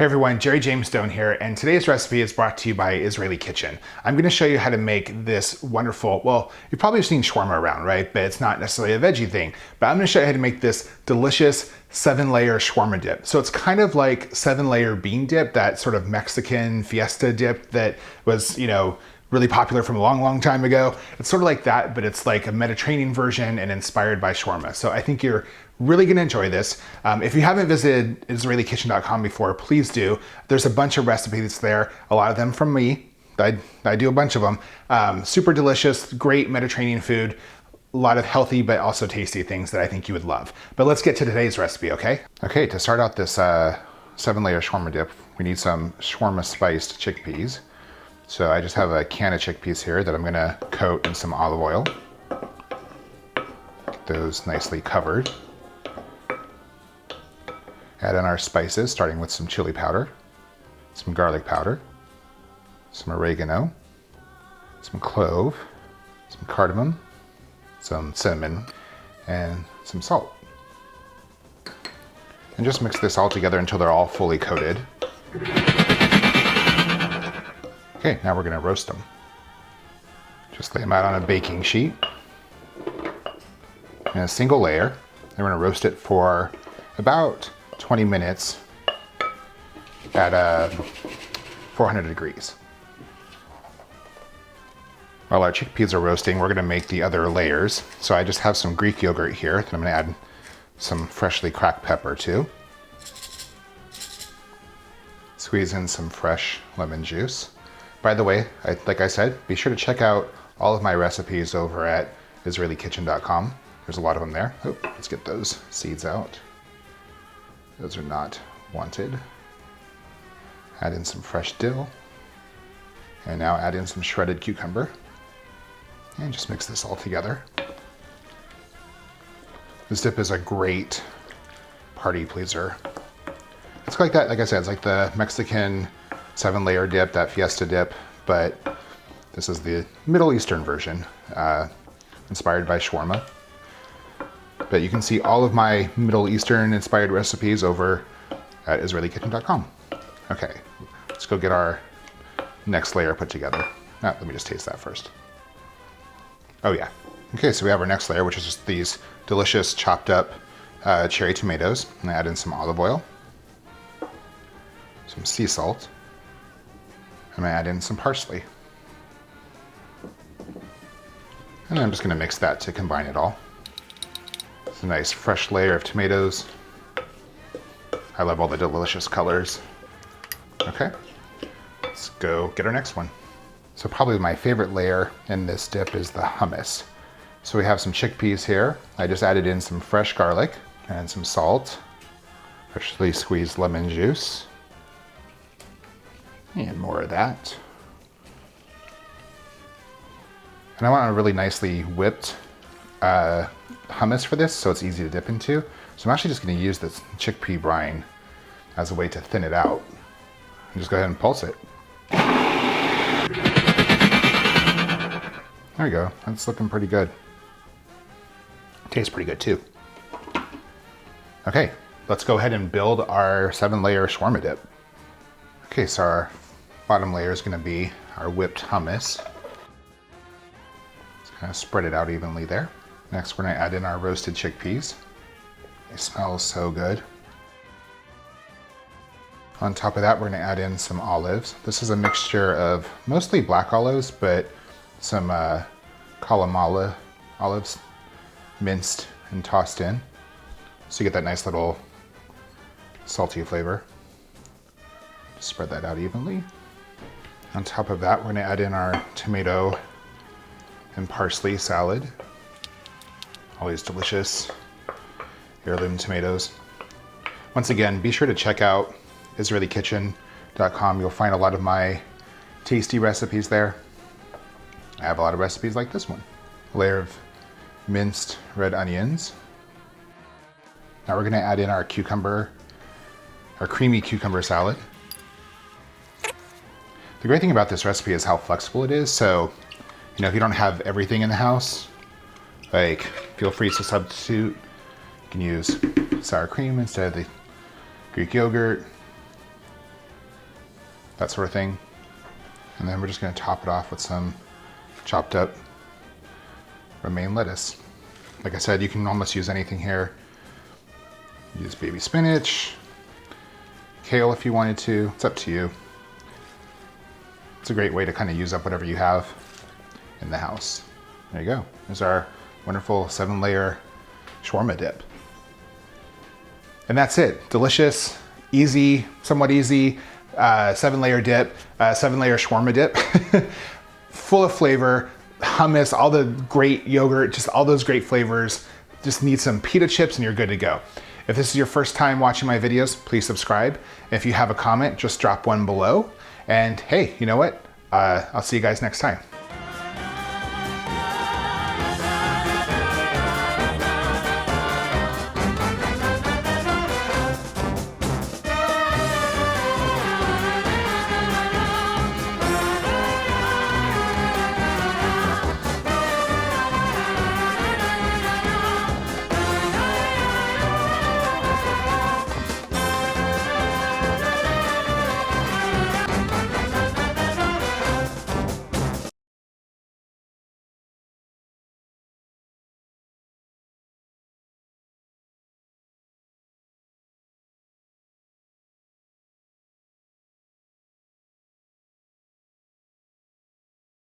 Hey everyone, Jerry James Stone here, and today's recipe is brought to you by Israeli Kitchen. I'm going to show you how to make this wonderful, well, you've probably seen shawarma around, right? But it's not necessarily a veggie thing. But I'm going to show you how to make this delicious 7-layer shawarma dip. So it's kind of like 7-layer bean dip, that sort of Mexican fiesta dip that was, really popular from a long time ago. It's sort of like that, but it's like a Mediterranean version and inspired by shawarma. So I think you're really gonna enjoy this. If you haven't visited israelikitchen.com before, please do. There's a bunch of recipes there, a lot of them from me. I do a bunch of them. Super delicious, great Mediterranean food, a lot of healthy but also tasty things that I think you would love. But let's get to today's recipe, okay? Okay, to start out this 7-layer shawarma dip, we need some shawarma spiced chickpeas. So I just have a can of chickpeas here that I'm gonna coat in some olive oil. Get those nicely covered. Add in our spices, starting with some chili powder, some garlic powder, some oregano, some clove, some cardamom, some cinnamon, and some salt. And just mix this all together until they're all fully coated. Okay, now we're gonna roast them. Just lay them out on a baking sheet in a single layer. And we're gonna roast it for about 20 minutes at 400 degrees. While our chickpeas are roasting, we're gonna make the other layers. So I just have some Greek yogurt here that I'm gonna add some freshly cracked pepper to. Squeeze in some fresh lemon juice. By the way, like I said, be sure to check out all of my recipes over at israelikitchen.com. There's a lot of them there. Oh, let's get those seeds out. Those are not wanted. Add in some fresh dill. And now add in some shredded cucumber. And just mix this all together. This dip is a great party pleaser. It's like that, like I said, it's like the Mexican 7-layer dip, that fiesta dip, but this is the Middle Eastern version, inspired by shawarma. But you can see all of my Middle Eastern inspired recipes over at israelikitchen.com. Okay, let's go get our next layer put together. Let me just taste that first. Oh yeah. Okay, so we have our next layer, which is just these delicious chopped up cherry tomatoes. And I add in some olive oil, some sea salt, I'm gonna add in some parsley. And I'm just gonna mix that to combine it all. It's a nice fresh layer of tomatoes. I love all the delicious colors. Okay, let's go get our next one. So probably my favorite layer in this dip is the hummus. So we have some chickpeas here. I just added in some fresh garlic and some salt, freshly squeezed lemon juice, and more of that. And I want a really nicely whipped hummus for this, so it's easy to dip into. So I'm actually just gonna use this chickpea brine as a way to thin it out. And just go ahead and pulse it. There we go, that's looking pretty good. Tastes pretty good too. Okay, let's go ahead and build our 7-layer shawarma dip. Okay, so our bottom layer is going to be our whipped hummus. Let's kind of spread it out evenly there. Next, we're going to add in our roasted chickpeas. They smell so good. On top of that, we're going to add in some olives. This is a mixture of mostly black olives, but some Kalamala olives minced and tossed in. So you get that nice little salty flavor. Spread that out evenly. On top of that, we're gonna add in our tomato and parsley salad. All these delicious heirloom tomatoes. Once again, be sure to check out israelikitchen.com. You'll find a lot of my tasty recipes there. I have a lot of recipes like this one. A layer of minced red onions. Now we're gonna add in our cucumber, our creamy cucumber salad. The great thing about this recipe is how flexible it is. So, if you don't have everything in the house, like feel free to substitute. You can use sour cream instead of the Greek yogurt. that sort of thing. And then we're just gonna top it off with some chopped up romaine lettuce. Like I said, you can almost use anything here. Use baby spinach, kale if you wanted to, it's up to you. It's a great way to kind of use up whatever you have in the house. There you go. There's our wonderful 7-layer shawarma dip. And that's it. Delicious, easy, somewhat easy, 7-layer dip, 7-layer shawarma dip. Full of flavor, hummus, all the great yogurt, just all those great flavors. Just need some pita chips and you're good to go. If this is your first time watching my videos, please subscribe. If you have a comment, just drop one below. And hey, you know what? I'll see you guys next time.